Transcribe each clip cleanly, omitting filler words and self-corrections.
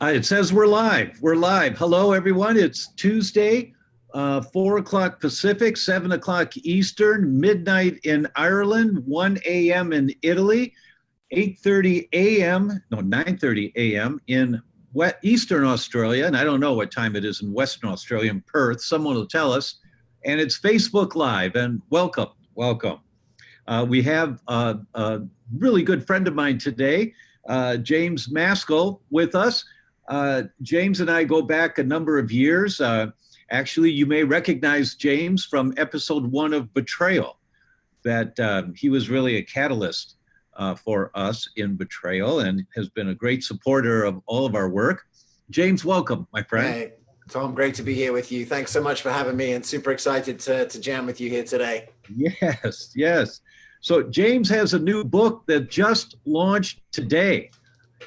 It says we're live. We're live. Hello, everyone. It's Tuesday, 4 o'clock Pacific, 7 o'clock Eastern, midnight in Ireland, 1 a.m. in Italy, 8:30 a.m., no, 9:30 a.m. in Eastern Australia. And I don't know what time it is in Western Australia, in Perth. Someone will tell us. And it's Facebook Live. And welcome, welcome. We have a really good friend of mine today, James Maskell, with us. James and I go back a number of years. Actually, you may recognize James from episode 1 of Betrayal, that he was really a catalyst for us in Betrayal and has been a great supporter of all of our work. James, welcome, my friend. Hey, Tom, great to be here with you. Thanks so much for having me, and super excited to jam with you here today. Yes, yes. So James has a new book that just launched today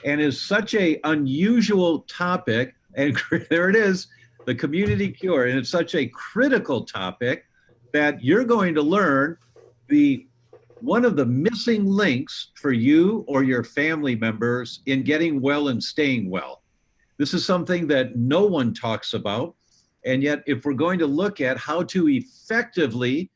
and is such a unusual topic. And there it is, the community cure. And it's such a critical topic that you're going to learn one of the missing links for you or your family members in getting well and staying well. This is something that no one talks about. And yet, if we're going to look at how to effectively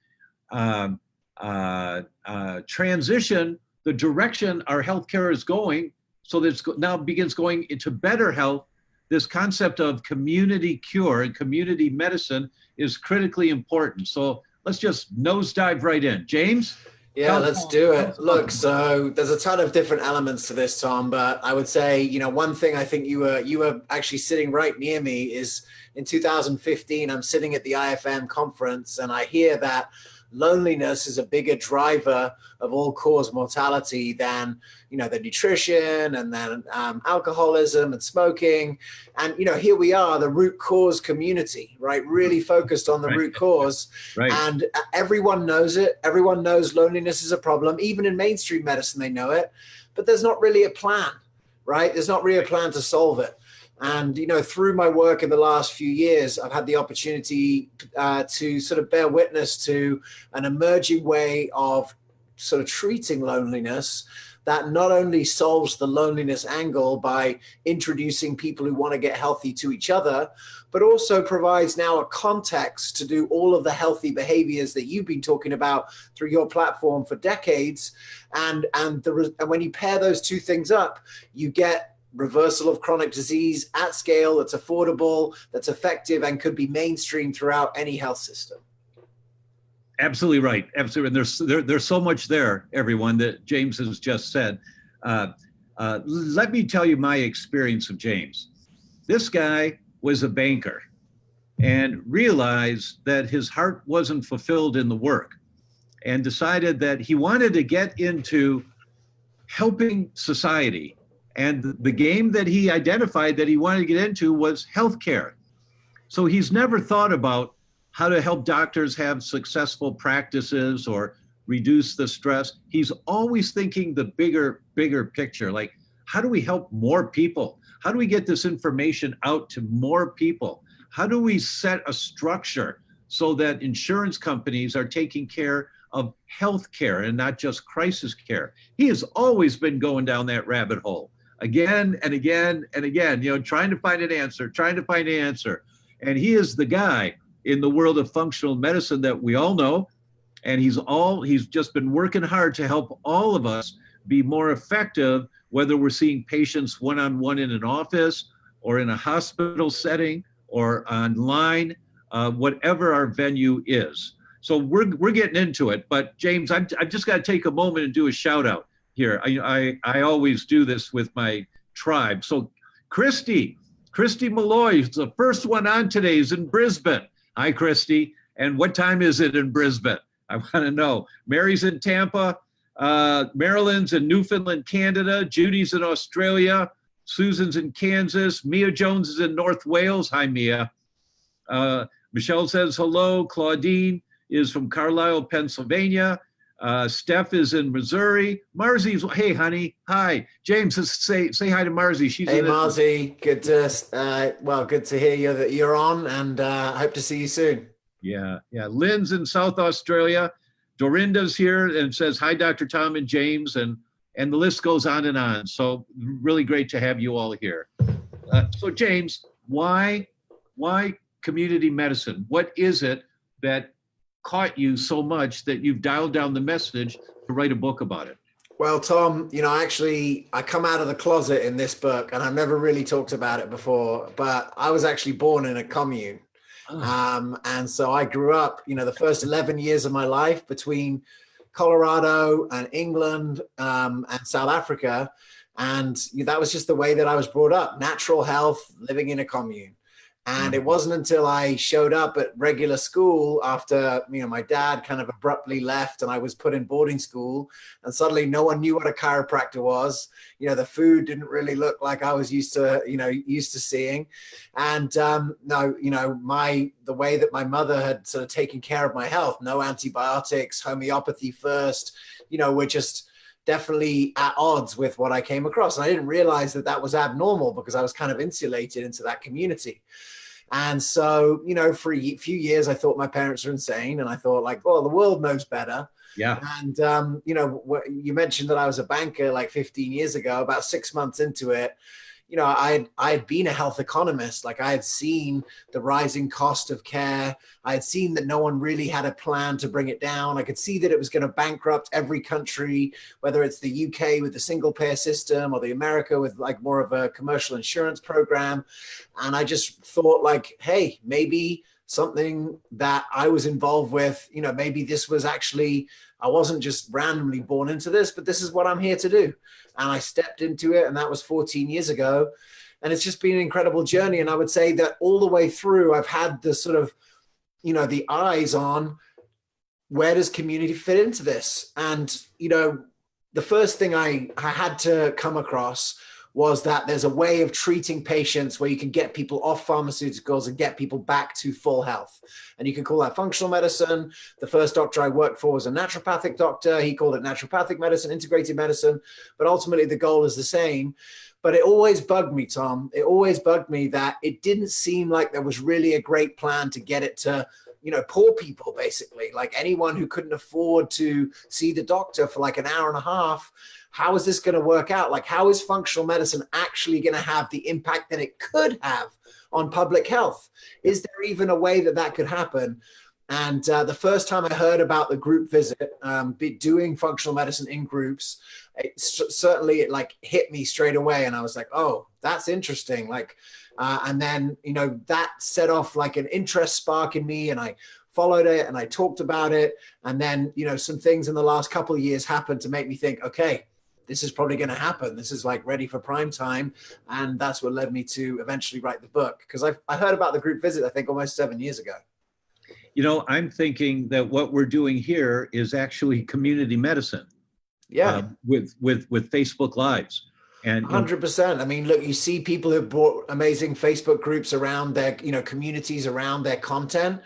transition the direction our healthcare is going, so that it now begins going into better health, this concept of community cure and community medicine is critically important. So let's just nosedive right in. James? Yeah, let's do it. Look, so there's a ton of different elements to this, Tom, but I would say, one thing I think you were actually sitting right near me is in 2015, I'm sitting at the IFM conference and I hear that loneliness is a bigger driver of all-cause mortality than, the nutrition and then alcoholism and smoking. And, here we are, the root cause community, right? Really focused on the root cause. Right. And everyone knows it. Everyone knows loneliness is a problem. Even in mainstream medicine, they know it. But there's not really a plan, right? There's not really a plan to solve it. And, through my work in the last few years, I've had the opportunity to sort of bear witness to an emerging way of sort of treating loneliness that not only solves the loneliness angle by introducing people who want to get healthy to each other, but also provides now a context to do all of the healthy behaviors that you've been talking about through your platform for decades. And when you pair those two things up, you get reversal of chronic disease at scale that's affordable, that's effective, and could be mainstream throughout any health system. Absolutely right. Absolutely. And there's so much there, everyone, that James has just said. Let me tell you my experience of James. This guy was a banker and realized that his heart wasn't fulfilled in the work and decided that he wanted to get into helping society. And the game that he identified that he wanted to get into was healthcare. So he's never thought about how to help doctors have successful practices or reduce the stress. He's always thinking the bigger picture, like how do we help more people? How do we get this information out to more people? How do we set a structure so that insurance companies are taking care of healthcare and not just crisis care? He has always been going down that rabbit hole. Again and again and again, trying to find an answer. And he is the guy in the world of functional medicine that we all know. And he's just been working hard to help all of us be more effective, whether we're seeing patients one-on-one in an office or in a hospital setting or online, whatever our venue is. So we're getting into it. But James, I've just got to take a moment and do a shout out here. I always do this with my tribe. So Christy Malloy is the first one on today, is in Brisbane. Hi, Christy. And what time is it in Brisbane? I want to know. Mary's in Tampa. Marilyn's in Newfoundland, Canada. Judy's in Australia. Susan's in Kansas. Mia Jones is in North Wales. Hi, Mia. Michelle says hello. Claudine is from Carlisle, Pennsylvania. Steph is in Missouri. Marzi's, hey, honey. Hi. James, say hi to Marzi. She's hey, Marzi. Good to hear that you're on, and hope to see you soon. Yeah. Lynn's in South Australia. Dorinda's here and says, hi, Dr. Tom and James, and the list goes on and on. So really great to have you all here. So James, why community medicine? What is it that caught you so much that you've dialed down the message to write a book about it? Well, Tom, actually, I come out of the closet in this book, and I've never really talked about it before, but I was actually born in a commune. And so I grew up, the first 11 years of my life between Colorado and England and South Africa. And that was just the way that I was brought up, natural health, living in a commune. And it wasn't until I showed up at regular school after, my dad kind of abruptly left and I was put in boarding school, and suddenly no one knew what a chiropractor was. The food didn't really look like I was used to seeing. And the way that my mother had sort of taken care of my health, no antibiotics, homeopathy first, we're just definitely at odds with what I came across. And I didn't realize that that was abnormal because I was kind of insulated into that community. And so, for a few years, I thought my parents were insane. And I thought like, well, the world knows better. Yeah. And, you mentioned that I was a banker like 15 years ago. About 6 months into it, I had been a health economist. Like I had seen the rising cost of care. I had seen that no one really had a plan to bring it down. I could see that it was going to bankrupt every country, whether it's the UK with the single payer system or the America with like more of a commercial insurance program. And I just thought like, hey, maybe something that I was involved with, maybe this was actually, I wasn't just randomly born into this, but this is what I'm here to do. And I stepped into it, and that was 14 years ago. And it's just been an incredible journey. And I would say that all the way through, I've had the sort of, the eyes on where does community fit into this? And, the first thing I had to come across was that there's a way of treating patients where you can get people off pharmaceuticals and get people back to full health. And you can call that functional medicine. The first doctor I worked for was a naturopathic doctor. He called it naturopathic medicine, integrated medicine, but ultimately the goal is the same. But it always bugged me, Tom. It always bugged me that it didn't seem like there was really a great plan to get it to, poor people, basically, like anyone who couldn't afford to see the doctor for like an hour and a half. How is this going to work out? Like, how is functional medicine actually going to have the impact that it could have on public health? Is there even a way that that could happen? And the first time I heard about the group visit, doing functional medicine in groups, it like hit me straight away. And I was like, oh, that's interesting. Like, and then, that set off like an interest spark in me, and I followed it and I talked about it. And then, some things in the last couple of years happened to make me think, okay, this is probably going to happen. This is like ready for prime time. And that's what led me to eventually write the book. Because I heard about the group visit, I think almost 7 years ago. I'm thinking that what we're doing here is actually community medicine. Yeah. With Facebook Lives. And 100%. I mean, look, you see people who brought amazing Facebook groups around their, communities around their content.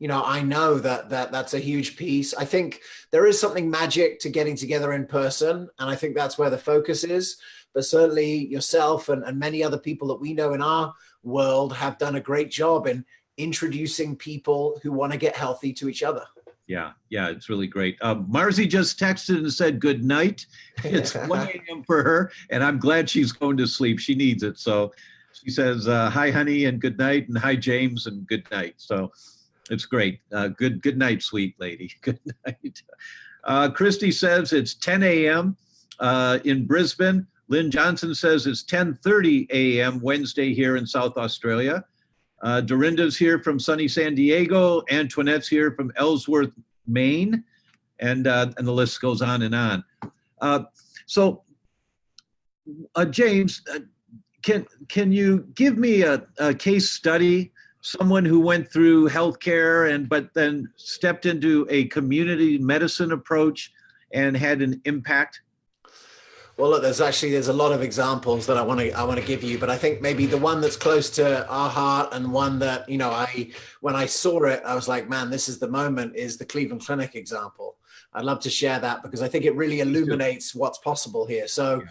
I know that's a huge piece. I think there is something magic to getting together in person. And I think that's where the focus is. But certainly yourself and many other people that we know in our world have done a great job in introducing people who want to get healthy to each other. Yeah, it's really great. Marzi just texted and said good night. It's 1 a.m. for her, and I'm glad she's going to sleep. She needs it. So she says, hi, honey, and good night, and hi, James, and good night. So it's great. Good night, sweet lady. Good night. Christy says it's 10 a.m. In Brisbane. Lynn Johnson says it's 10:30 a.m. Wednesday here in South Australia. Dorinda's here from sunny San Diego. Antoinette's here from Ellsworth, Maine, and the list goes on and on. So, James, can you give me a case study? Someone who went through healthcare but then stepped into a community medicine approach and had an impact? Well, look, there's a lot of examples that I want to give you, but I think maybe the one that's close to our heart and one that, when I saw it, I was like, man, this is the moment, is the Cleveland Clinic example. I'd love to share that because I think it really illuminates what's possible here. So,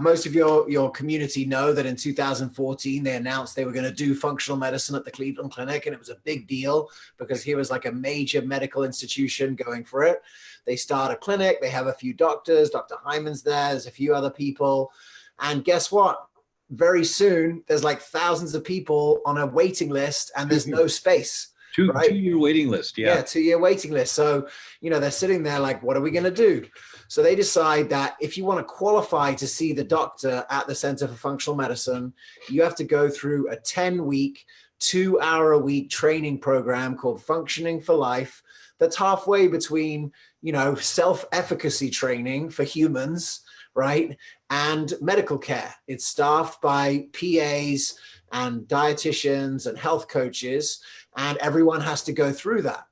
most of your community know that in 2014, they announced they were going to do functional medicine at the Cleveland Clinic. And it was a big deal because here was like a major medical institution going for it. They start a clinic. They have a few doctors. Dr. Hyman's there. There's a few other people. And guess what? very soon there's like thousands of people on a waiting list and there's no space. Right? 2-year waiting list. Yeah. 2-year waiting list. So, they're sitting there like, what are we going to do? So they decide that if you want to qualify to see the doctor at the Center for Functional Medicine, you have to go through a 10-week, 2-hour-a-week training program called Functioning for Life. That's halfway between, self-efficacy training for humans, right, and medical care. It's staffed by PAs and dietitians and health coaches, and everyone has to go through that.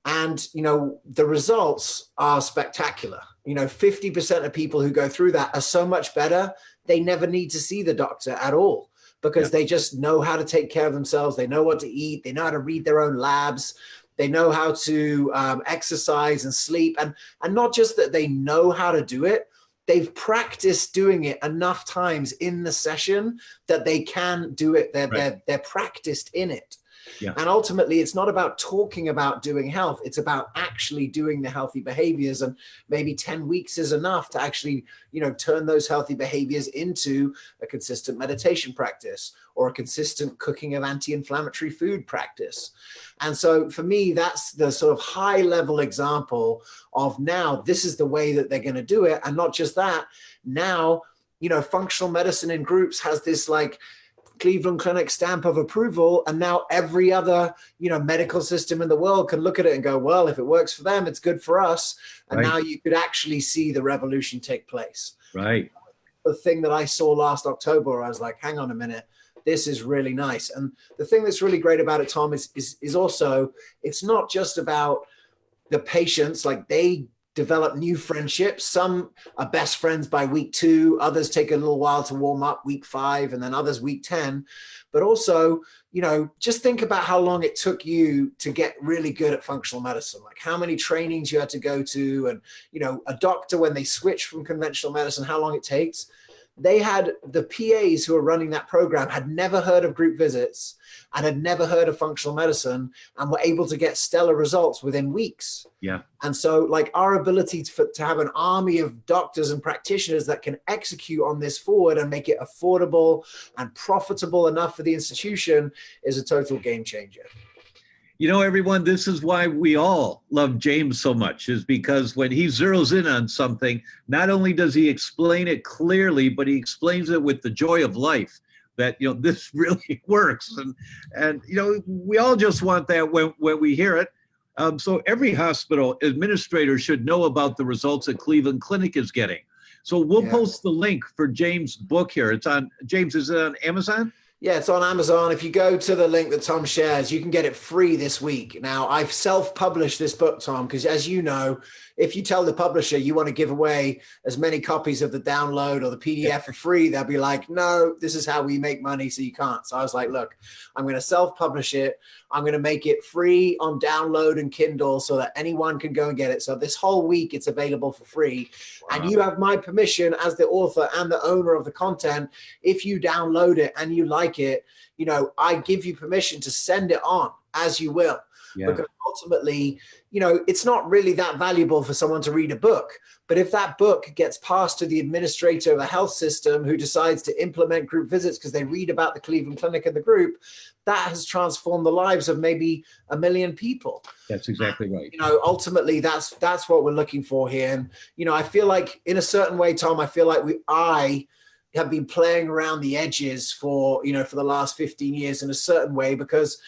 And, the results are spectacular. 50% of people who go through that are so much better, they never need to see the doctor at all because they just know how to take care of themselves. They know what to eat. They know how to read their own labs. They know how to exercise and sleep. And not just that they know how to do it, they've practiced doing it enough times in the session that they can do it. They're practiced in it. Yeah. And ultimately, it's not about talking about doing health. It's about actually doing the healthy behaviors. And maybe 10 weeks is enough to actually, turn those healthy behaviors into a consistent meditation practice or a consistent cooking of anti-inflammatory food practice. And so for me, that's the sort of high level example of now this is the way that they're going to do it. And not just that, now, functional medicine in groups has this like Cleveland Clinic stamp of approval. And now every other, medical system in the world can look at it and go, well, if it works for them, it's good for us. And now you could actually see the revolution take place. Right. The thing that I saw last October, I was like, hang on a minute, this is really nice. And the thing that's really great about it, Tom, is also, it's not just about the patients, like they develop new friendships. Some are best friends by week 2, others take a little while to warm up week 5, and then others week 10. But also, just think about how long it took you to get really good at functional medicine, like how many trainings you had to go to, and, a doctor, when they switch from conventional medicine, how long it takes. They had the PAs who are running that program had never heard of group visits and had never heard of functional medicine and were able to get stellar results within weeks. Yeah. And so like our ability to have an army of doctors and practitioners that can execute on this forward and make it affordable and profitable enough for the institution is a total game changer. Everyone, this is why we all love James so much, is because when he zeroes in on something, not only does he explain it clearly, but he explains it with the joy of life that, this really works. And we all just want that when we hear it. So every hospital administrator should know about the results that Cleveland Clinic is getting. So we'll post the link for James' book here. It's on, James, is it on Amazon? Yeah, it's on Amazon. If you go to the link that Tom shares, you can get it free this week. Now, I've self-published this book, Tom, because as you know, if you tell the publisher you want to give away as many copies of the download or the PDF for free, they'll be like, no, this is how we make money, so you can't. So I was like, look, I'm going to self-publish it. I'm going to make it free on download and Kindle so that anyone can go and get it. So this whole week, it's available for free. Wow. And you have my permission as the author and the owner of the content. If you download it and you like it, I give you permission to send it on as you will. Yeah. Because ultimately, it's not really that valuable for someone to read a book. But if that book gets passed to the administrator of a health system who decides to implement group visits because they read about the Cleveland Clinic and the group, that has transformed the lives of maybe 1 million people. That's exactly right. Ultimately, that's what we're looking for here. And, I feel like in a certain way, Tom, I feel like I have been playing around the edges for the last 15 years in a certain way because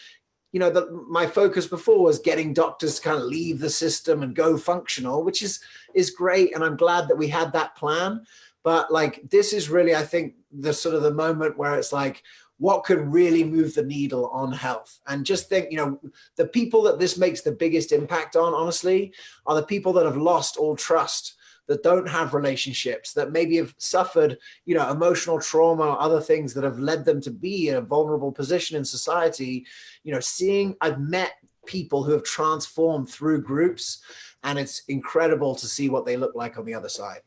my focus before was getting doctors to kind of leave the system and go functional, which is great. And I'm glad that we had that plan. But like, this is really, I think, the sort of the moment where it's like, what could really move the needle on health? And just think, the people that this makes the biggest impact on, honestly, are the people that have lost all trust, that don't have relationships, that maybe have suffered, emotional trauma or other things that have led them to be in a vulnerable position in society. I've met people who have transformed through groups, and it's incredible to see what they look like on the other side.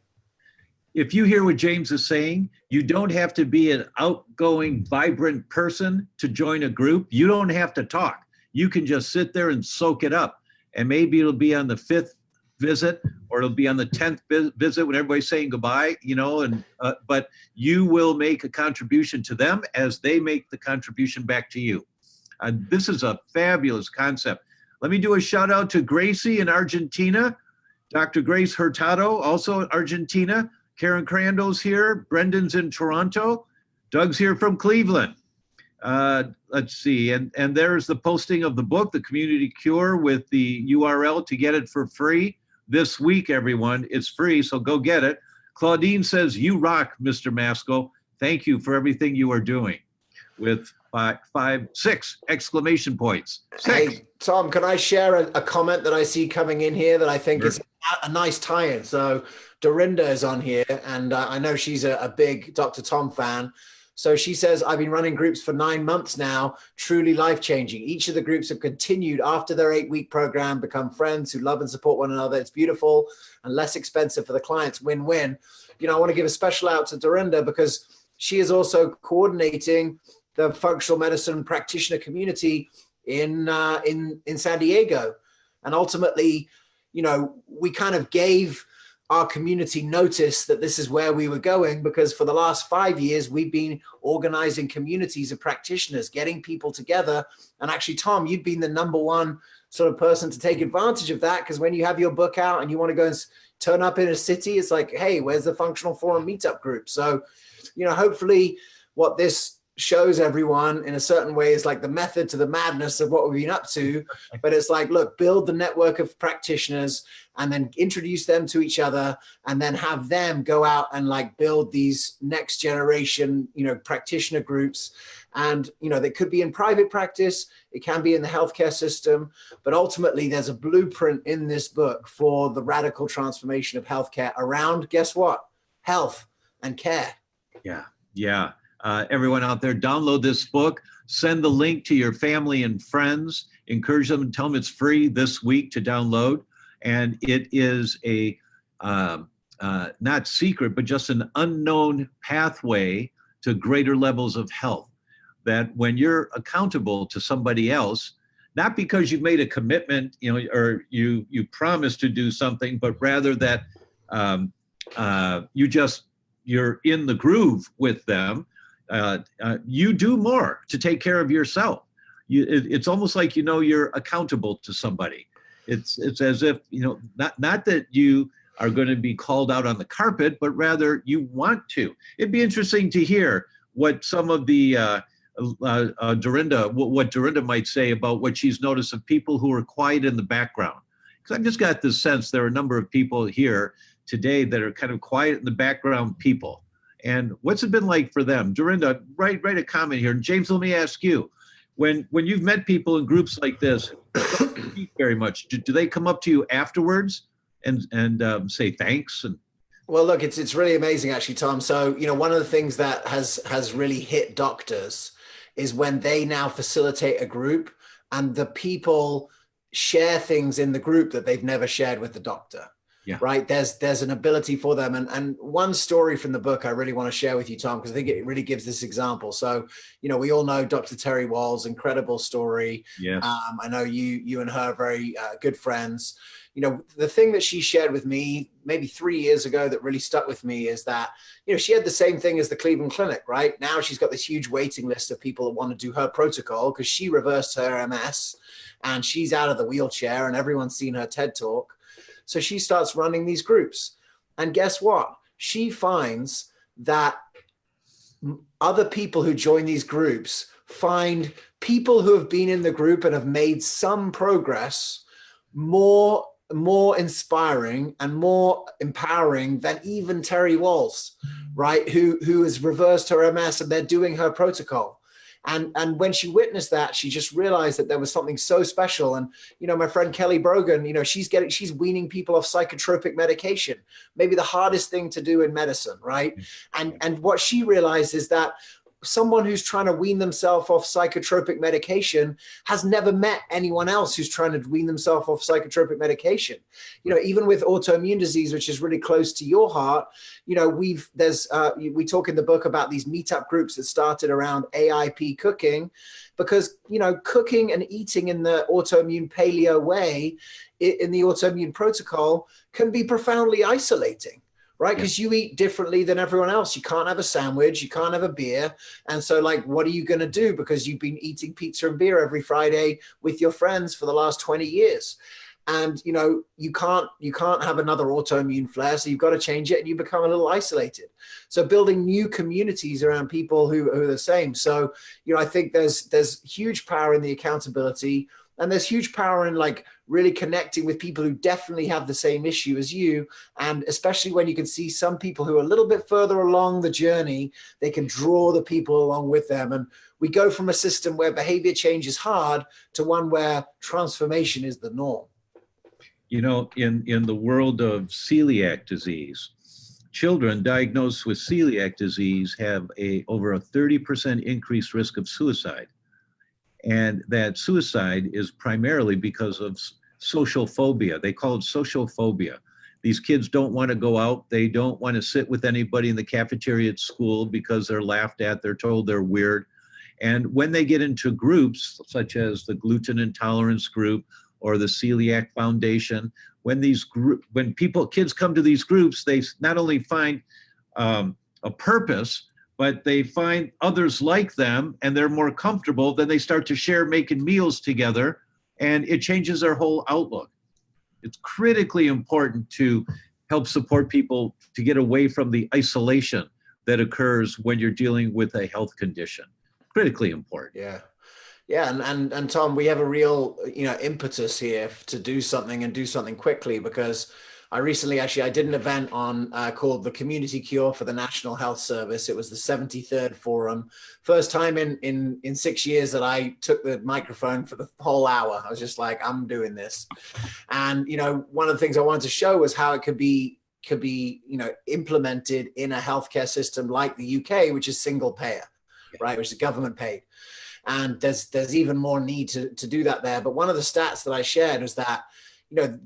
If you hear what James is saying, you don't have to be an outgoing, vibrant person to join a group. You don't have to talk. You can just sit there and soak it up. And maybe it'll be on the 5th visit, or it'll be on the 10th visit when everybody's saying goodbye, but you will make a contribution to them as they make the contribution back to you. This is a fabulous concept. Let me do a shout out to Gracie in Argentina, Dr. Grace Hurtado, also Argentina. Karen Crandall's here. Brendan's in Toronto. Doug's here from Cleveland. Let's see, and there's the posting of the book, The Community Cure, with the URL to get it for free this week, everyone. It's free, so go get it. Claudine says, you rock, Mr. Maskell. Thank you for everything you are doing, with 6 exclamation points. 6. Hey, Tom, can I share a comment that I see coming in here that I think is a nice tie-in? So Dorinda is on here, and I know she's a big Dr. Tom fan. So she says, I've been running groups for 9 months now, truly life-changing. Each of the groups have continued after their 8-week program, become friends who love and support one another. It's beautiful and less expensive for the clients, win-win. I want to give a special out to Dorinda because she is also coordinating the functional medicine practitioner community in San Diego. And ultimately, we kind of gave our community notice that this is where we were going, because for the last 5 years, we've been organizing communities of practitioners, getting people together. And actually, Tom, you've been the #1 sort of person to take advantage of that, because when you have your book out and you want to go and turn up in a city, it's like, hey, where's the Functional Forum meetup group? So, hopefully what this shows everyone in a certain way is like the method to the madness of what we've been up to. But it's like, look, build the network of practitioners and then introduce them to each other, and then have them go out and like build these next generation, practitioner groups. And, they could be in private practice. It can be in the healthcare system, but ultimately there's a blueprint in this book for the radical transformation of healthcare around, guess what? Health and care. Yeah. Everyone out there, download this book, send the link to your family and friends, encourage them and tell them it's free this week to download. And it is a not secret, but just an unknown pathway to greater levels of health. That when you're accountable to somebody else, not because you've made a commitment, or you promise to do something, but rather that you're in the groove with them, you do more to take care of yourself. It's almost like, you're accountable to somebody. It's as if, not that you are going to be called out on the carpet, but rather you want to. It'd be interesting to hear what some of the Dorinda, what Dorinda might say about what she's noticed of people who are quiet in the background. Because I've just got this sense there are a number of people here today that are kind of quiet in the background people. And what's it been like for them? Dorinda, write a comment here. And James, let me ask you, when you've met people in groups like this, don't speak very much. Do they come up to you afterwards and say thanks? And well, look, it's really amazing, actually, Tom. So, one of the things that has really hit doctors is when they now facilitate a group and the people share things in the group that they've never shared with the doctor. Yeah. Right. There's an ability for them. And one story from the book I really want to share with you, Tom, because I think it really gives this example. So, we all know Dr. Terry Wall's incredible story. Yes. I know you and her are very good friends. The thing that she shared with me maybe 3 years ago that really stuck with me is that, she had the same thing as the Cleveland Clinic, right? Now she's got this huge waiting list of people that want to do her protocol because she reversed her MS and she's out of the wheelchair and everyone's seen her TED Talk. So she starts running these groups. And guess what? She finds that other people who join these groups find people who have been in the group and have made some progress more inspiring and more empowering than even Terry Walls, right? Who has reversed her MS and they're doing her protocol. And when she witnessed that, she just realized that there was something so special. And, my friend Kelly Brogan, she's weaning people off psychotropic medication, maybe the hardest thing to do in medicine, right? And what she realized is that someone who's trying to wean themselves off psychotropic medication has never met anyone else who's trying to wean themselves off psychotropic medication. Even with autoimmune disease, which is really close to your heart, we talk in the book about these meetup groups that started around AIP cooking, because, cooking and eating in the autoimmune paleo way, in the autoimmune protocol, can be profoundly isolating. Right? Because you eat differently than everyone else. You can't have a sandwich, you can't have a beer. And so what are you going to do? Because you've been eating pizza and beer every Friday with your friends for the last 20 years. And, you can't have another autoimmune flare. So you've got to change it, and you become a little isolated. So building new communities around people who are the same. So, I think there's huge power in the accountability. And there's huge power in really connecting with people who definitely have the same issue as you. And especially when you can see some people who are a little bit further along the journey, they can draw the people along with them. And we go from a system where behavior change is hard to one where transformation is the norm. In the world of celiac disease, children diagnosed with celiac disease have over a 30% increased risk of suicide. And that suicide is primarily because of social phobia. They call it social phobia. These kids don't want to go out. They don't want to sit with anybody in the cafeteria at school because they're laughed at. They're told they're weird. And when they get into groups, such as the gluten intolerance group or the Celiac Foundation, when kids come to these groups, they not only find a purpose, but they find others like them, and they're more comfortable. Then they start to share making meals together, and it changes their whole outlook. It's critically important to help support people to get away from the isolation that occurs when you're dealing with a health condition. Critically important. Yeah. Yeah. And Tom, we have a real, impetus here to do something and do something quickly, because I recently I did an event on called the Community Cure for the National Health Service. It was the 73rd forum. First time in 6 years that I took the microphone for the whole hour. I was just like, I'm doing this. And, one of the things I wanted to show was how it could be implemented in a healthcare system like the UK, which is single payer, right? Which is government paid. And there's even more need to do that there. But one of the stats that I shared was that,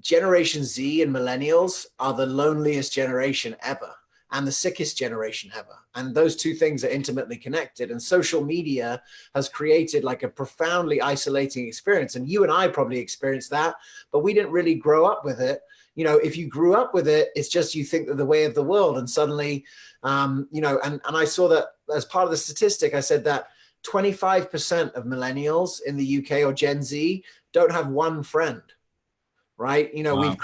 Generation Z and millennials are the loneliest generation ever and the sickest generation ever. And those two things are intimately connected. And social media has created a profoundly isolating experience. And you and I probably experienced that, but we didn't really grow up with it. If you grew up with it, it's just you think that the way of the world. And suddenly, and I saw that as part of the statistic, I said that 25% of millennials in the UK or Gen Z don't have one friend. Right. Wow.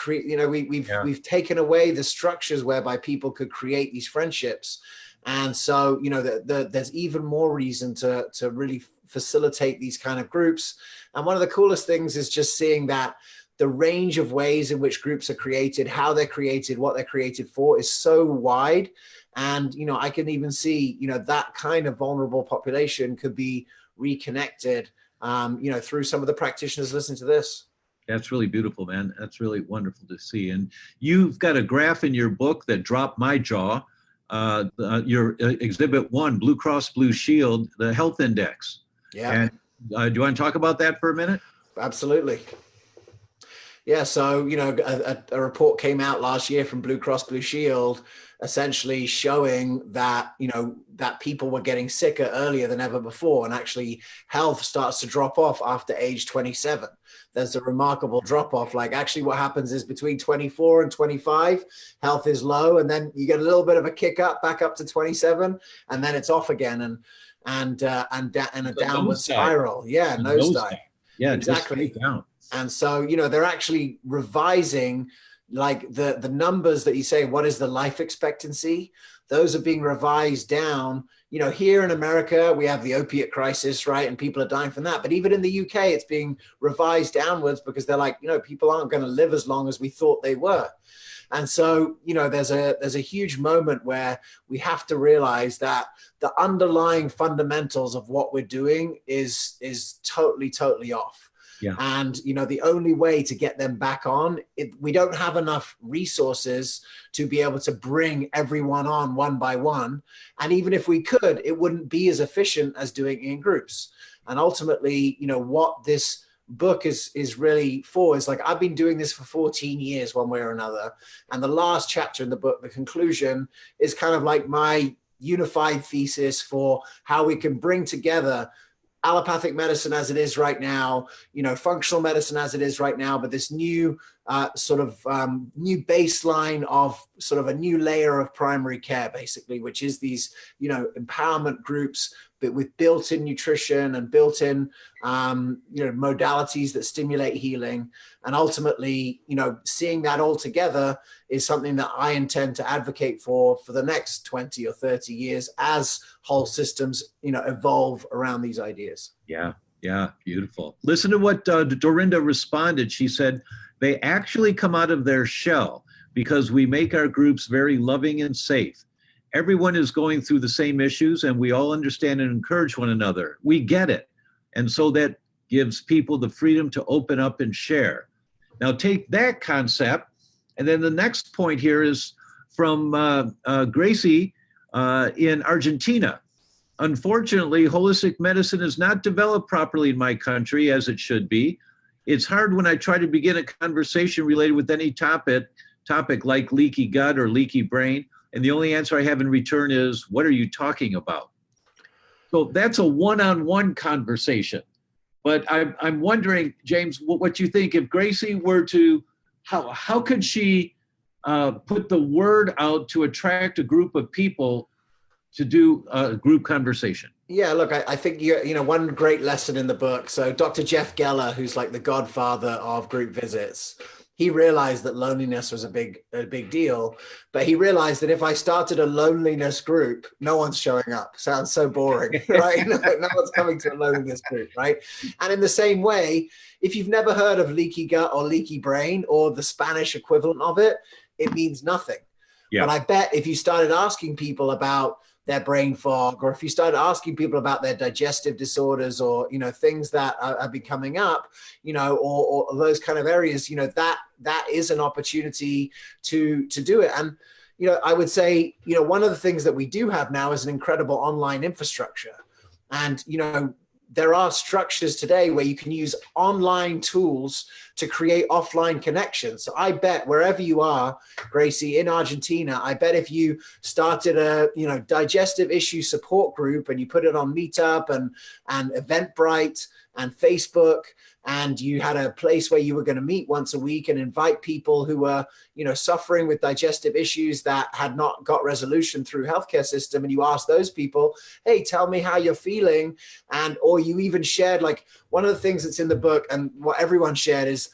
We've taken away the structures whereby people could create these friendships. And so, there's even more reason to really facilitate these kind of groups. And one of the coolest things is just seeing that the range of ways in which groups are created, how they're created, what they're created for is so wide. And, I can even see, that kind of vulnerable population could be reconnected, through some of the practitioners listening to this. That's really beautiful, man. That's really wonderful to see. And you've got a graph in your book that dropped my jaw. Your Exhibit 1, Blue Cross Blue Shield, the health index. Yeah. And do you want to talk about that for a minute? Absolutely. Yeah. So, a report came out last year from Blue Cross Blue Shield, essentially showing that, that people were getting sicker earlier than ever before. And actually health starts to drop off after age 27. There's a remarkable drop off. Actually what happens is between 24 and 25, health is low. And then you get a little bit of a kick up back up to 27, and then it's off again and a downward spiral. Yeah. Nosedive. Yeah, exactly. Just down. And so, they're actually revising the numbers that you say, what is the life expectancy? Those are being revised down. Here in America, we have the opiate crisis, right? And people are dying from that. But even in the UK, it's being revised downwards because they're like, people aren't going to live as long as we thought they were. And so, there's a huge moment where we have to realize that the underlying fundamentals of what we're doing is totally off. Yeah. And, the only way to get them back on, we don't have enough resources to be able to bring everyone on one by one. And even if we could, it wouldn't be as efficient as doing it in groups. And ultimately, what this book is really for is like, I've been doing this for 14 years one way or another. And the last chapter in the book, the conclusion, is kind of like my unified thesis for how we can bring together allopathic medicine as it is right now, functional medicine as it is right now, but this new new baseline of sort of a new layer of primary care, basically, which is these, empowerment groups, but with built-in nutrition and built-in, modalities that stimulate healing. And ultimately, seeing that all together is something that I intend to advocate for the next 20 or 30 years as whole systems, evolve around these ideas. Yeah. Yeah. Beautiful. Listen to what Dorinda responded. She said, they actually come out of their shell because we make our groups very loving and safe. Everyone is going through the same issues and we all understand and encourage one another. We get it. And so that gives people the freedom to open up and share. Now take that concept. And then the next point here is from Gracie in Argentina. Unfortunately, holistic medicine is not developed properly in my country as it should be. It's hard when I try to begin a conversation related with any topic like leaky gut or leaky brain. And the only answer I have in return is, what are you talking about? So that's a one-on-one conversation. But I'm wondering, James, what you think if Gracie were to, how could she put the word out to attract a group of people to do a group conversation? Yeah, look, I think one great lesson in the book. So Dr. Jeff Geller, who's like the godfather of group visits, he realized that loneliness was a big deal, but he realized that if I started a loneliness group, no one's showing up. Sounds so boring, right? No one's coming to a loneliness group, right? And in the same way, if you've never heard of leaky gut or leaky brain or the Spanish equivalent of it, it means nothing. Yeah. But I bet if you started asking people about their brain fog, or if you started asking people about their digestive disorders or, things that are coming up, or those kind of areas, that is an opportunity to do it. And, I would say, one of the things that we do have now is an incredible online infrastructure. And, there are structures today where you can use online tools to create offline connections. So I bet wherever you are, Gracie, in Argentina, I bet if you started a digestive issue support group and you put it on Meetup and Eventbrite and Facebook, and you had a place where you were going to meet once a week and invite people who were, suffering with digestive issues that had not got resolution through healthcare system. And you asked those people, hey, tell me how you're feeling. Or you even shared, like, one of the things that's in the book and what everyone shared is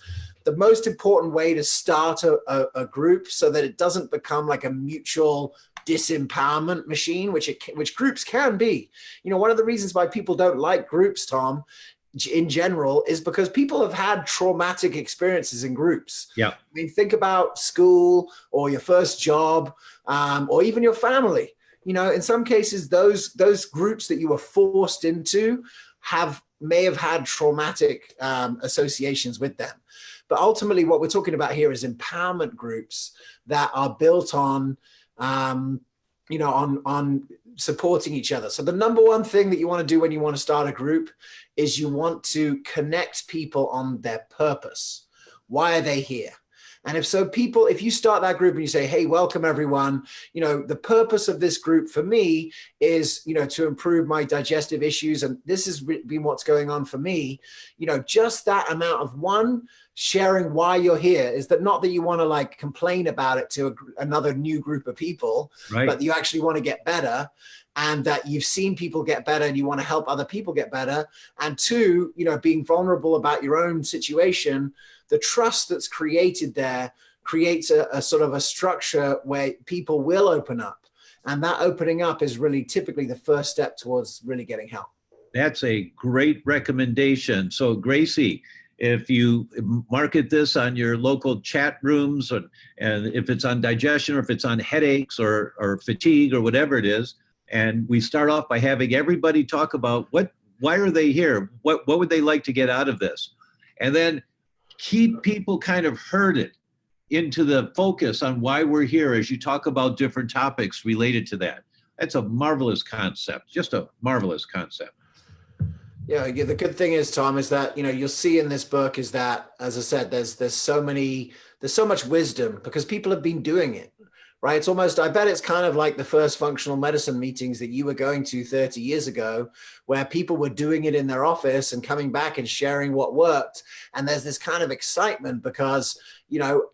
the most important way to start a group so that it doesn't become like a mutual disempowerment machine, which groups can be. One of the reasons why people don't like groups, Tom, in general, is because people have had traumatic experiences in groups. Yeah. I mean, think about school or your first job, or even your family. In some cases, those groups that you were forced into may have had traumatic associations with them. But ultimately, what we're talking about here is empowerment groups that are built on supporting each other. So the number one thing that you want to do when you want to start a group is you want to connect people on their purpose. Why are they here? And if you start that group and you say, hey, welcome everyone, the purpose of this group for me is, to improve my digestive issues. And this has been what's going on for me. Just that amount of sharing why you're here is that not that you want to like complain about it to another new group of people, right, but you actually want to get better, and that you've seen people get better and you want to help other people get better. And two, being vulnerable about your own situation. The trust that's created there creates a sort of a structure where people will open up. And that opening up is really typically the first step towards really getting help. That's a great recommendation. So Gracie, if you market this on your local chat rooms, and if it's on digestion or if it's on headaches or fatigue or whatever it is, and we start off by having everybody talk about why are they here? What would they like to get out of this? and then keep people kind of herded into the focus on why we're here as you talk about different topics related to that. That's a marvelous concept, just a marvelous concept. Yeah, the good thing is, Tom, is that, you'll see in this book is that, as I said, there's so much wisdom because people have been doing it, right? It's almost, I bet it's kind of like the first functional medicine meetings that you were going to 30 years ago, where people were doing it in their office and coming back and sharing what worked. And there's this kind of excitement because,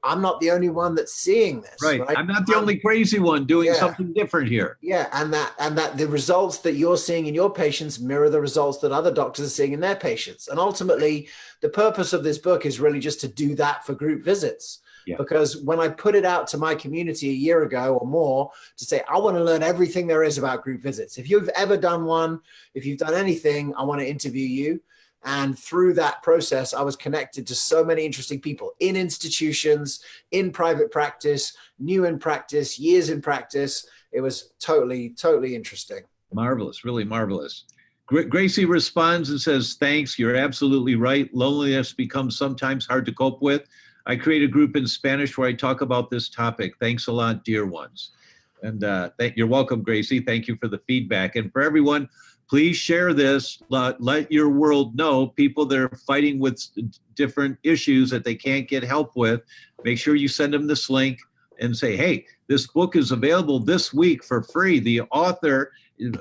I'm not the only one that's seeing this. Right. I'm not the only crazy one doing something different here. Yeah. And that the results that you're seeing in your patients mirror the results that other doctors are seeing in their patients. And ultimately, the purpose of this book is really just to do that for group visits. Yeah. Because when I put it out to my community a year ago or more to say, I want to learn everything there is about group visits. If you've ever done one, if you've done anything, I want to interview you. And through that process, I was connected to so many interesting people in institutions, in private practice, new in practice, years in practice. It was totally, totally interesting. Marvelous, really marvelous. Gracie responds and says, thanks, you're absolutely right. Loneliness becomes sometimes hard to cope with. I create a group in Spanish where I talk about this topic. Thanks a lot, dear ones. And you're welcome, Gracie. Thank you for the feedback. And for everyone, please share this. Let your world know, people that are fighting with different issues that they can't get help with. Make sure you send them this link and say, hey, this book is available this week for free. The author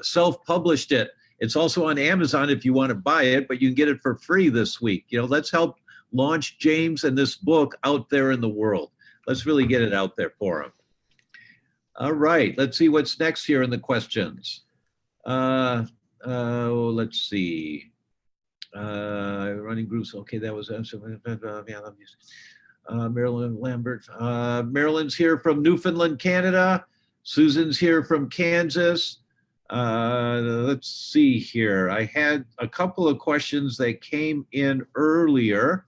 self-published it. It's also on Amazon if you want to buy it, but you can get it for free this week. Let's help launch James and this book out there in the world. Let's really get it out there for him. All right, let's see what's next here in the questions. Let's see. Running groups. Okay, that was Marilyn Lambert. Marilyn's here from Newfoundland, Canada. Susan's here from Kansas. Let's see here. I had a couple of questions that came in earlier.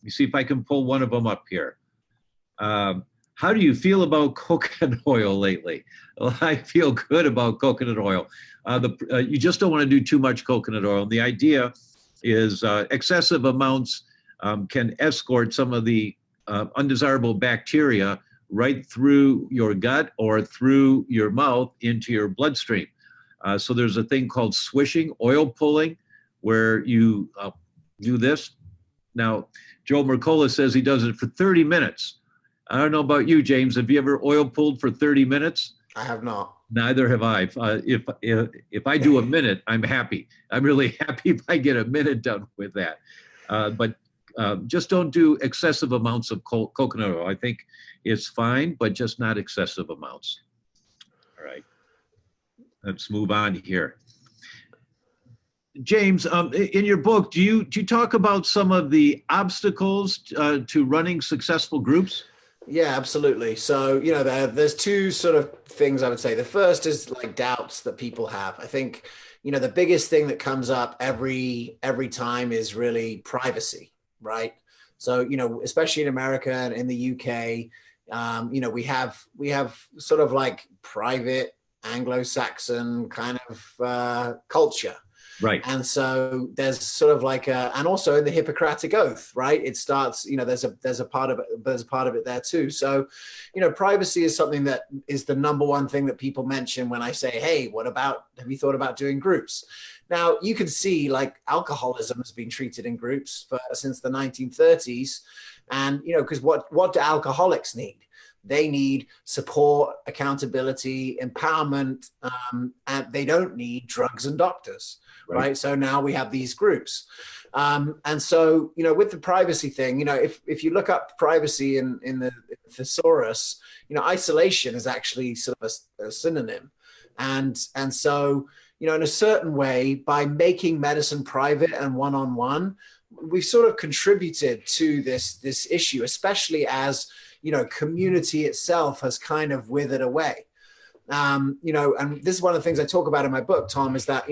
Let me see if I can pull one of them up here. How do you feel about coconut oil lately? Well, I feel good about coconut oil. You just don't want to do too much coconut oil. The idea is excessive amounts can escort some of the undesirable bacteria right through your gut or through your mouth into your bloodstream. So there's a thing called swishing, oil pulling, where you do this. Now, Joe Mercola says he does it for 30 minutes. I don't know about you, James. Have you ever oil pulled for 30 minutes? I have not. Neither have I. If I do a minute, I'm happy. I'm really happy if I get a minute done with that. But just don't do excessive amounts of coconut oil. I think it's fine, but just not excessive amounts. All right. Let's move on here. James, in your book, do you talk about some of the obstacles to running successful groups? Yeah, absolutely. So, there's two sort of things I would say. The first is like doubts that people have. I think, the biggest thing that comes up every time is really privacy, right? So, especially in America and in the UK, we have sort of like private Anglo-Saxon kind of culture. Right. And so there's sort of like and also in the Hippocratic Oath, right? It starts, there's a part of it there too. So, privacy is something that is the number one thing that people mention when I say, hey, have you thought about doing groups? Now you can see like alcoholism has been treated in groups since the 1930s. And, because what do alcoholics need? They need support, accountability, empowerment, and they don't need drugs and doctors, right? So now we have these groups. And so, with the privacy thing, if you look up privacy in the thesaurus, isolation is actually sort of a synonym. And so, in a certain way, by making medicine private and one-on-one, we've sort of contributed to this issue, especially as community itself has kind of withered away. And this is one of the things I talk about in my book, Tom, is that,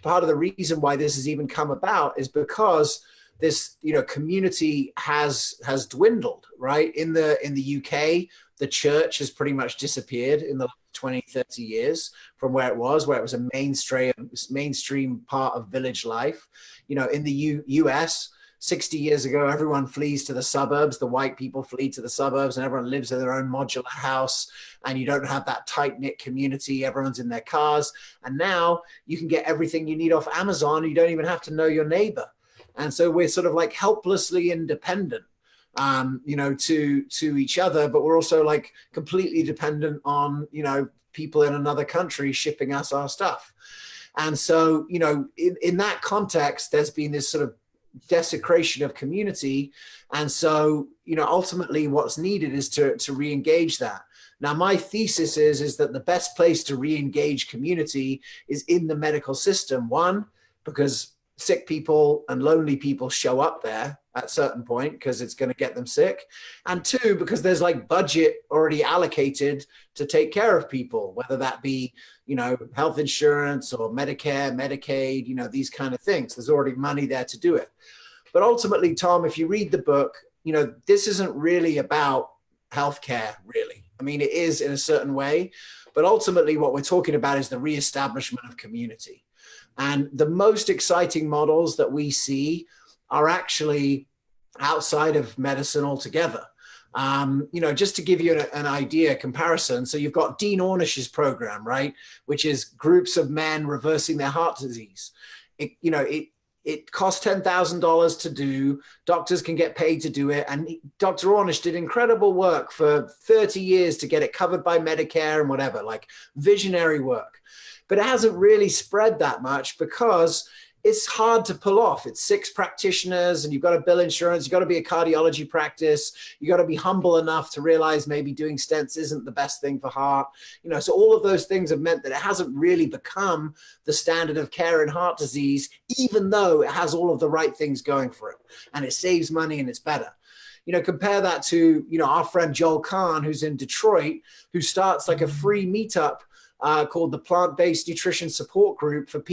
part of the reason why this has even come about is because this, community has dwindled, right? In the UK, the church has pretty much disappeared in the 20, 30 years from where it was a mainstream part of village life. In the US, 60 years ago, everyone flees to the suburbs. The white people flee to the suburbs and everyone lives in their own modular house, and you don't have that tight-knit community. Everyone's in their cars. And now you can get everything you need off Amazon. You don't even have to know your neighbor. And so we're sort of like helplessly independent, to each other, but we're also like completely dependent on, people in another country shipping us our stuff. And so, in that context, there's been this sort of desecration of community. And so, ultimately what's needed is to re-engage that. Now, my thesis is that the best place to re-engage community is in the medical system. One, because sick people and lonely people show up there at a certain point because it's going to get them sick. And two, because there's like budget already allocated to take care of people, whether that be, health insurance or Medicare, Medicaid, these kind of things. There's already money there to do it. But ultimately, Tom, if you read the book, this isn't really about healthcare, really. I mean, it is in a certain way, but ultimately what we're talking about is the reestablishment of community. And the most exciting models that we see are actually outside of medicine altogether. Just to give you an idea, comparison. So you've got Dean Ornish's program, right? Which is groups of men reversing their heart disease. It costs $10,000 to do. Doctors can get paid to do it. And Dr. Ornish did incredible work for 30 years to get it covered by Medicare and whatever, like visionary work. But it hasn't really spread that much because it's hard to pull off. It's 6 practitioners and you've got to bill insurance. You've got to be a cardiology practice. You've got to be humble enough to realize maybe doing stents isn't the best thing for heart. So all of those things have meant that it hasn't really become the standard of care in heart disease, even though it has all of the right things going for it and it saves money and it's better. Compare that to, our friend Joel Kahn, who's in Detroit, who starts like a free meetup called the Plant-Based Nutrition Support Group for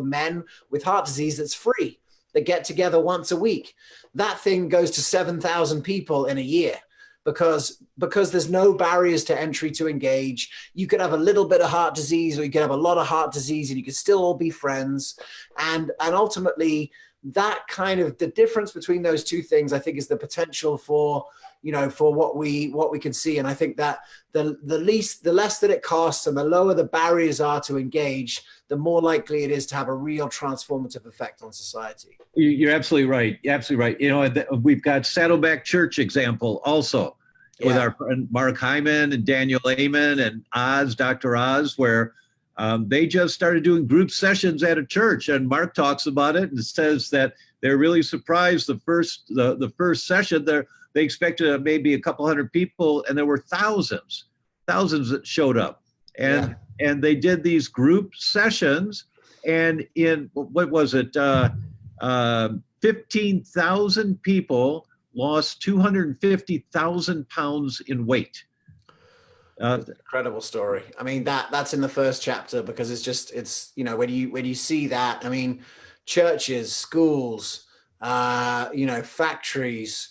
men with heart disease that's free. They get together once a week. That thing goes to 7,000 people in a year because there's no barriers to entry to engage. You could have a little bit of heart disease or you could have a lot of heart disease and you could still all be friends. And ultimately, that kind of the difference between those two things, I think, is the potential for what we can see. And I think that the less that it costs and the lower the barriers are to engage, the more likely it is to have a real transformative effect on society. You're absolutely right. You're absolutely right. We've got Saddleback Church example also with our friend Mark Hyman and Daniel Amen and Dr. Oz, where they just started doing group sessions at a church, and Mark talks about it and says that they're really surprised the first session they expected maybe a couple hundred people, and there were thousands that showed up. And they did these group sessions, and in, 15,000 people lost 250,000 pounds in weight. Incredible story. I mean, that's in the first chapter because it's when you see that, I mean, churches, schools, factories,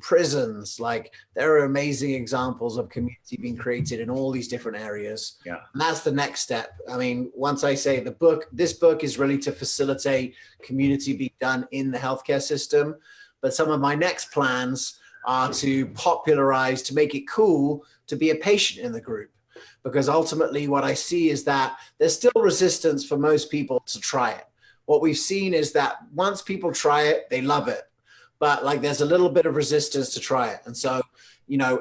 prisons, like there are amazing examples of community being created in all these different areas. Yeah. And that's the next step. I mean, once I say this book is really to facilitate community being done in the healthcare system. But some of my next plans are to popularize, to make it cool to be a patient in the group. Because ultimately what I see is that there's still resistance for most people to try it. What we've seen is that once people try it, they love it. But like there's a little bit of resistance to try it. And so,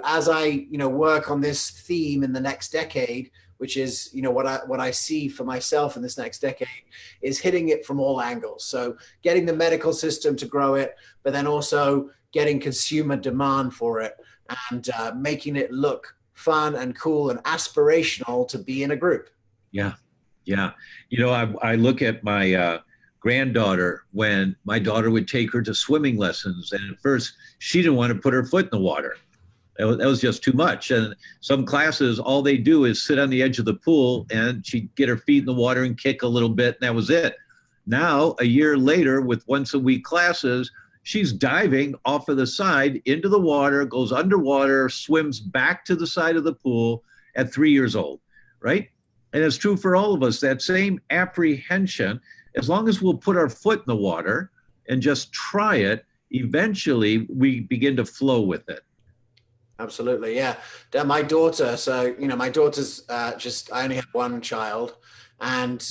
as I, work on this theme in the next decade, which is, what I see for myself in this next decade, is hitting it from all angles. So getting the medical system to grow it, but then also getting consumer demand for it and making it look fun and cool and aspirational to be in a group. Yeah. I look at my granddaughter when my daughter would take her to swimming lessons. And at first, she didn't want to put her foot in the water. That was just too much. And some classes, all they do is sit on the edge of the pool and she'd get her feet in the water and kick a little bit, and that was it. Now, a year later, with once a week classes, she's diving off of the side into the water, goes underwater, swims back to the side of the pool at 3 years old, right? And it's true for all of us, that same apprehension. As long as we'll put our foot in the water, and just try it, eventually we begin to flow with it. Absolutely, yeah. My daughter, so, my daughter's I only have one child. And,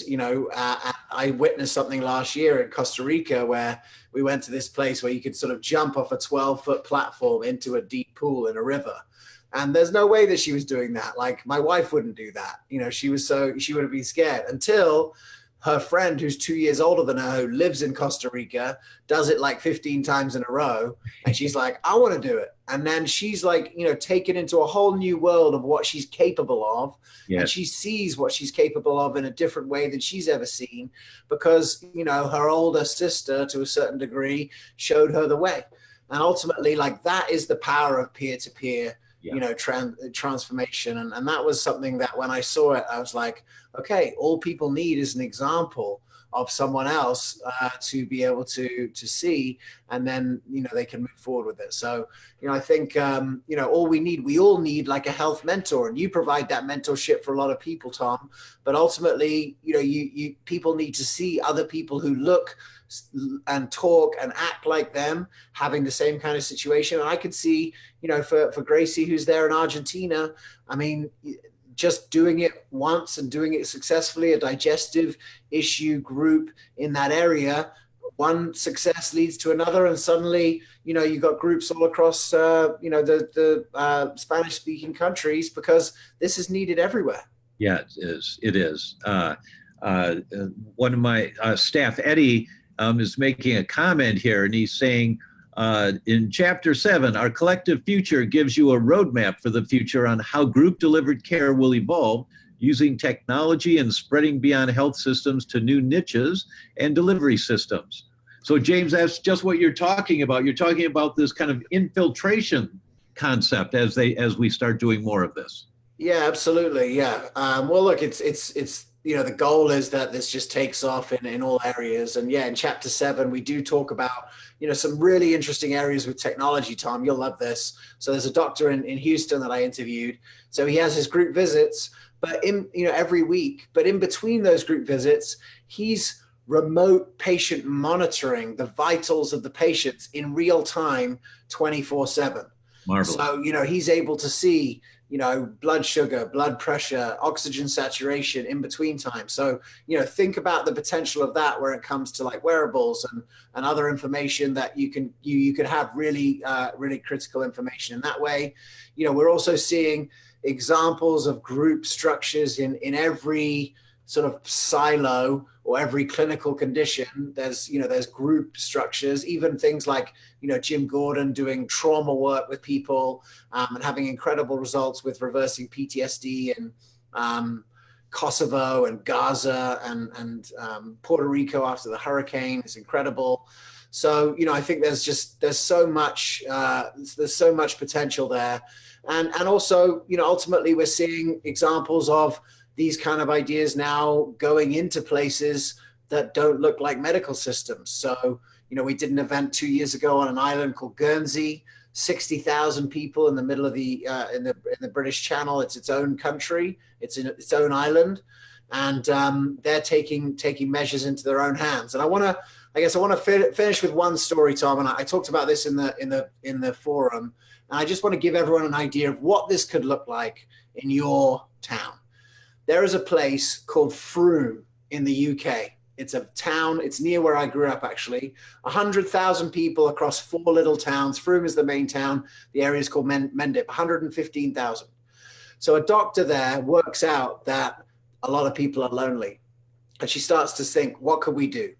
I witnessed something last year in Costa Rica where we went to this place where you could sort of jump off a 12-foot platform into a deep pool in a river. And there's no way that she was doing that. Like, my wife wouldn't do that. She would have been scared until her friend, who's 2 years older than her, who lives in Costa Rica, does it like 15 times in a row. And she's like, I want to do it. And then she's like, taken into a whole new world of what she's capable of. Yes. And she sees what she's capable of in a different way than she's ever seen, because, her older sister, to a certain degree, showed her the way. And ultimately, like, that is the power of peer-to-peer, transformation. And that was something that when I saw it, I was like, okay, all people need is an example of someone else to be able to see, and then, they can move forward with it. So, I think, we all need like a health mentor, and you provide that mentorship for a lot of people, Tom, but ultimately, people need to see other people who look and talk and act like them having the same kind of situation. And I could see, for Gracie, who's there in Argentina, I mean, just doing it once and doing it successfully, a digestive issue group in that area, one success leads to another, and suddenly, you've got groups all across, the Spanish-speaking countries, because this is needed everywhere. Yeah, it is. It is. One of my staff, Eddie, is making a comment here, and he's saying, in Chapter 7, our collective future gives you a roadmap for the future on how group-delivered care will evolve using technology and spreading beyond health systems to new niches and delivery systems. So, James, that's just what you're talking about. You're talking about this kind of infiltration concept as we start doing more of this. Yeah, absolutely. Yeah. Well, look, it's the goal is that this just takes off in all areas. And yeah, in Chapter 7, we do talk about, some really interesting areas with technology, Tom. You'll love this. So there's a doctor in Houston that I interviewed. So he has his group visits, but every week, but in between those group visits, he's remote patient monitoring the vitals of the patients in real time, 24/7. Marvelous. So, he's able to see, blood sugar, blood pressure, oxygen saturation in between time. So, think about the potential of that where it comes to like wearables and other information that you could have really, really critical information in that way. We're also seeing examples of group structures in every sort of silo or every clinical condition. There's group structures, even things like, Jim Gordon doing trauma work with people and having incredible results with reversing PTSD and Kosovo and Gaza and Puerto Rico after the hurricane. It's incredible. So, I think there's so much potential there. And also, ultimately we're seeing examples of these kind of ideas now going into places that don't look like medical systems. So, we did an event 2 years ago on an island called Guernsey, 60,000 people in the middle of the in the British Channel. It's its own country. It's in its own island, and they're taking measures into their own hands. And I want to finish with one story, Tom. And I talked about this in the forum. And I just want to give everyone an idea of what this could look like in your town. There is a place called Frome in the UK. It's a town. It's near where I grew up, actually. 100,000 people across 4 little towns. Frome is the main town. The area is called Mendip, 115,000. So a doctor there works out that a lot of people are lonely. And she starts to think, what could we do?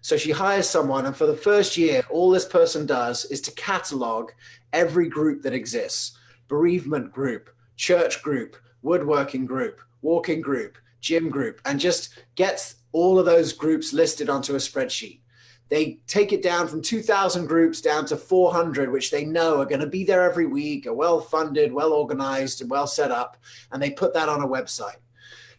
So she hires someone. And for the first year, all this person does is to catalog every group that exists. Bereavement group, church group, woodworking group, walking group, gym group, and just gets all of those groups listed onto a spreadsheet. They take it down from 2,000 groups down to 400, which they know are going to be there every week, are well funded, well organized, and well set up, and they put that on a website.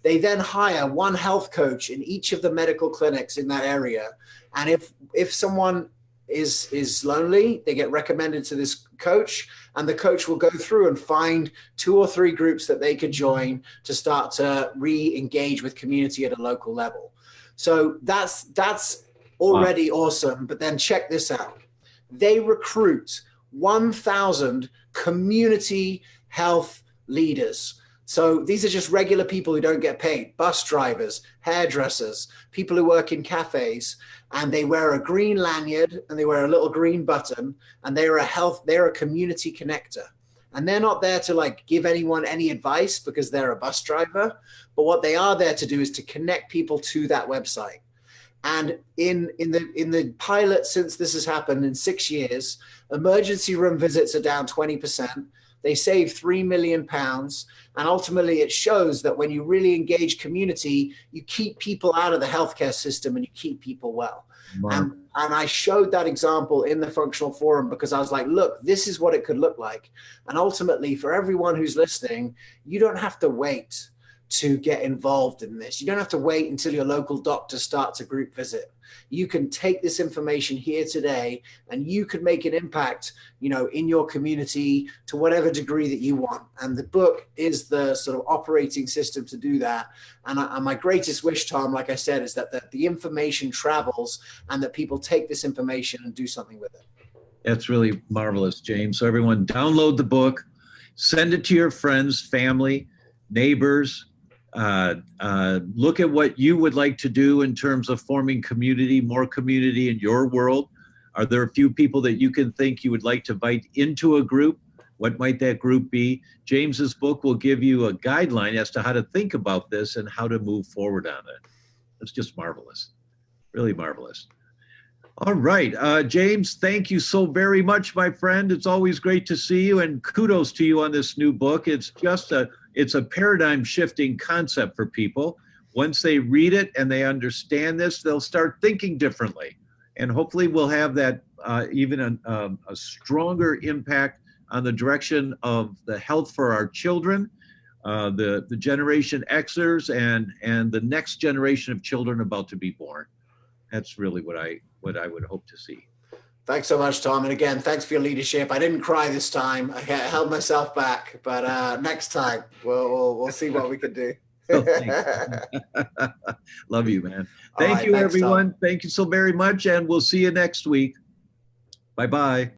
They then hire one health coach in each of the medical clinics in that area. And if someone is lonely, they get recommended to this coach, and the coach will go through and find 2 or 3 groups that they could join to start to re-engage with community at a local level. So that's already awesome. But then check this out. They recruit 1,000 community health leaders. So these are just regular people who don't get paid, bus drivers, hairdressers, people who work in cafes, and they wear a green lanyard and they wear a little green button, and they're a community connector. And they're not there to like give anyone any advice because they're a bus driver, but what they are there to do is to connect people to that website. And in the pilot, since this has happened in 6 years, emergency room visits are down 20%. They save £3 million. And ultimately, it shows that when you really engage community, you keep people out of the healthcare system and you keep people well. And I showed that example in the functional forum because I was like, look, this is what it could look like. And ultimately, for everyone who's listening, you don't have to wait to get involved in this. You don't have to wait until your local doctor starts a group visit. You can take this information here today and you can make an impact, in your community to whatever degree that you want. And the book is the sort of operating system to do that. And my greatest wish, Tom, like I said, is that the information travels and that people take this information and do something with it. That's really marvelous, James. So everyone download the book, send it to your friends, family, neighbors. Look at what you would like to do in terms of forming community, more community in your world. Are there a few people that you can think you would like to invite into a group? What might that group be? James's book will give you a guideline as to how to think about this and how to move forward on it. It's just marvelous, really marvelous. All right, James, thank you so very much, my friend. It's always great to see you, and kudos to you on this new book. It's a paradigm shifting concept for people. Once they read it and they understand this, they'll start thinking differently. And hopefully we'll have that even a stronger impact on the direction of the health for our children, the Generation Xers and the next generation of children about to be born. That's really what I would hope to see. Thanks so much, Tom. And again, thanks for your leadership. I didn't cry this time. I held myself back, but next time we'll see what we can do. Love you, man. Thank you, everyone. Thank you so very much. And we'll see you next week. Bye-bye.